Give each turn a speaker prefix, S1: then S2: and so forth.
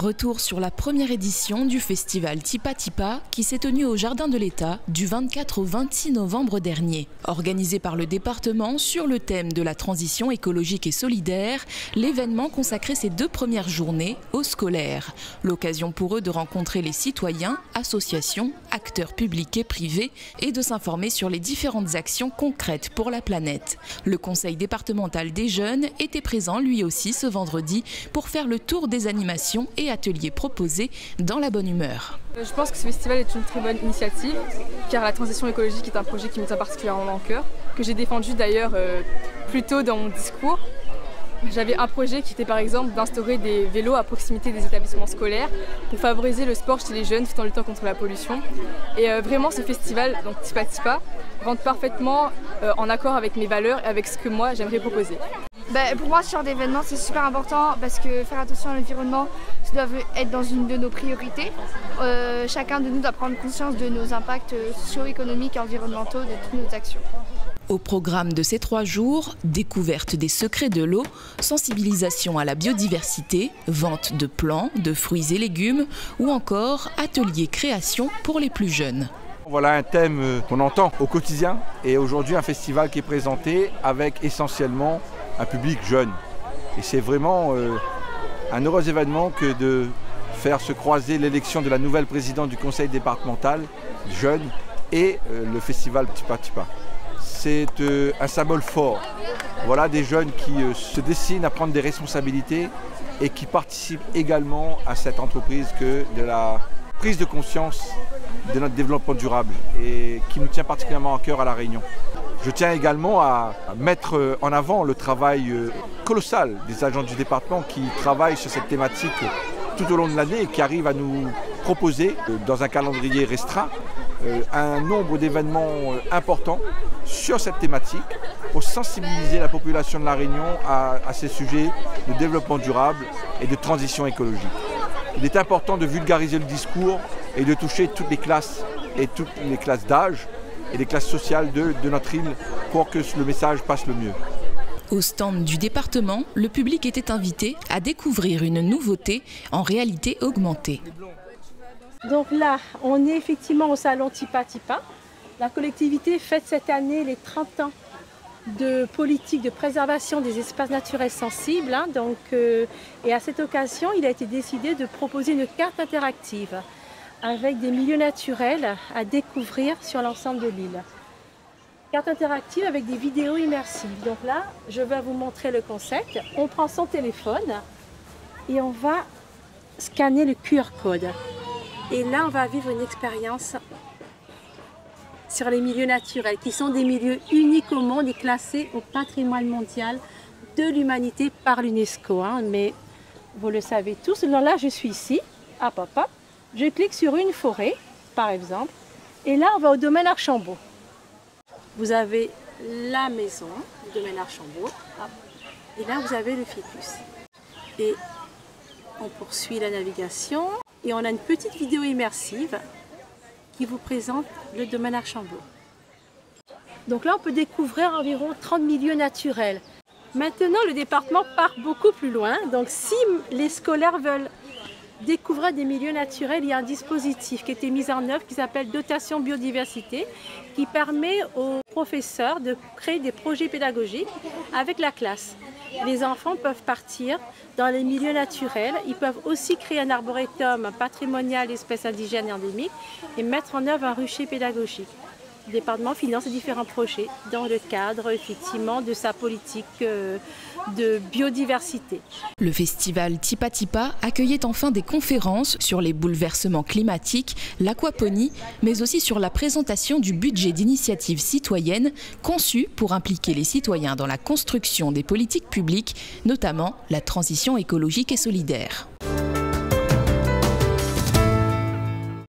S1: Retour sur la première édition du festival Tipa Tipa qui s'est tenu au Jardin de l'État du 24 au 26 novembre dernier. Organisé par le département sur le thème de la transition écologique et solidaire, l'événement consacrait ses 2 premières journées aux scolaires. L'occasion pour eux de rencontrer les citoyens, associations, acteurs publics et privés et de s'informer sur les différentes actions concrètes pour la planète. Le conseil départemental des jeunes était présent lui aussi ce vendredi pour faire le tour des animations et ateliers proposés dans la bonne humeur.
S2: Je pense que ce festival est une très bonne initiative car la transition écologique est un projet qui me tient particulièrement à cœur, que j'ai défendu d'ailleurs plus tôt dans mon discours. J'avais un projet qui était par exemple d'instaurer des vélos à proximité des établissements scolaires pour favoriser le sport chez les jeunes tout en luttant contre la pollution. Et vraiment ce festival, donc Tipa Tipa, rentre parfaitement en accord avec mes valeurs et avec ce que moi j'aimerais proposer.
S3: Pour moi, ce genre d'événement, c'est super important parce que faire attention à l'environnement, ça doit être dans une de nos priorités. Chacun de nous doit prendre conscience de nos impacts socio-économiques et environnementaux de toutes nos actions.
S1: Au programme de ces 3 jours, découverte des secrets de l'eau, sensibilisation à la biodiversité, vente de plants, de fruits et légumes ou encore atelier création pour les plus jeunes.
S4: Voilà un thème qu'on entend au quotidien et aujourd'hui un festival qui est présenté avec essentiellement un public jeune. Et c'est vraiment un heureux événement que de faire se croiser l'élection de la nouvelle présidente du conseil départemental, jeune, et le festival Tipa Tipa. C'est un symbole fort. Voilà des jeunes qui se destinent à prendre des responsabilités et qui participent également à cette entreprise que de la prise de conscience de notre développement durable et qui nous tient particulièrement à cœur à La Réunion. Je tiens également à mettre en avant le travail colossal des agents du département qui travaillent sur cette thématique tout au long de l'année et qui arrivent à nous proposer, dans un calendrier restreint, un nombre d'événements importants sur cette thématique pour sensibiliser la population de La Réunion à ces sujets de développement durable et de transition écologique. Il est important de vulgariser le discours et de toucher toutes les classes et toutes les classes d'âge et les classes sociales de notre île pour que le message passe le mieux.
S1: Au stand du département, le public était invité à découvrir une nouveauté en réalité augmentée.
S5: Donc là, on est effectivement au salon Tipa Tipa. La collectivité fête cette année les 30 ans de politique de préservation des espaces naturels sensibles. Et à cette occasion, il a été décidé de proposer une carte interactive avec des milieux naturels à découvrir sur l'ensemble de l'île. Carte interactive avec des vidéos immersives. Donc là, je vais vous montrer le concept. On prend son téléphone et on va scanner le QR code. Et là, on va vivre une expérience sur les milieux naturels, qui sont des milieux uniques au monde et classés au patrimoine mondial de l'humanité par l'UNESCO. Mais vous le savez tous, là je suis ici, hop, hop, hop. Je clique sur une forêt, par exemple, et là on va au domaine Archambault. Vous avez la maison du domaine Archambault, hop, et là vous avez le ficus. Et on poursuit la navigation, et on a une petite vidéo immersive qui vous présente le domaine Archambault. Donc là, on peut découvrir environ 30 milieux naturels. Maintenant, le département part beaucoup plus loin. Donc si les scolaires veulent découvrir des milieux naturels, il y a un dispositif qui a été mis en œuvre qui s'appelle Dotation Biodiversité, qui permet aux professeurs de créer des projets pédagogiques avec la classe. Les enfants peuvent partir dans les milieux naturels, ils peuvent aussi créer un arboretum patrimonial d'espèces indigènes et endémiques et mettre en œuvre un rucher pédagogique. Le département finance différents projets dans le cadre effectivement de sa politique de biodiversité.
S1: Le festival Tipa Tipa accueillait enfin des conférences sur les bouleversements climatiques, l'aquaponie, mais aussi sur la présentation du budget d'initiative citoyenne conçu pour impliquer les citoyens dans la construction des politiques publiques, notamment la transition écologique et solidaire.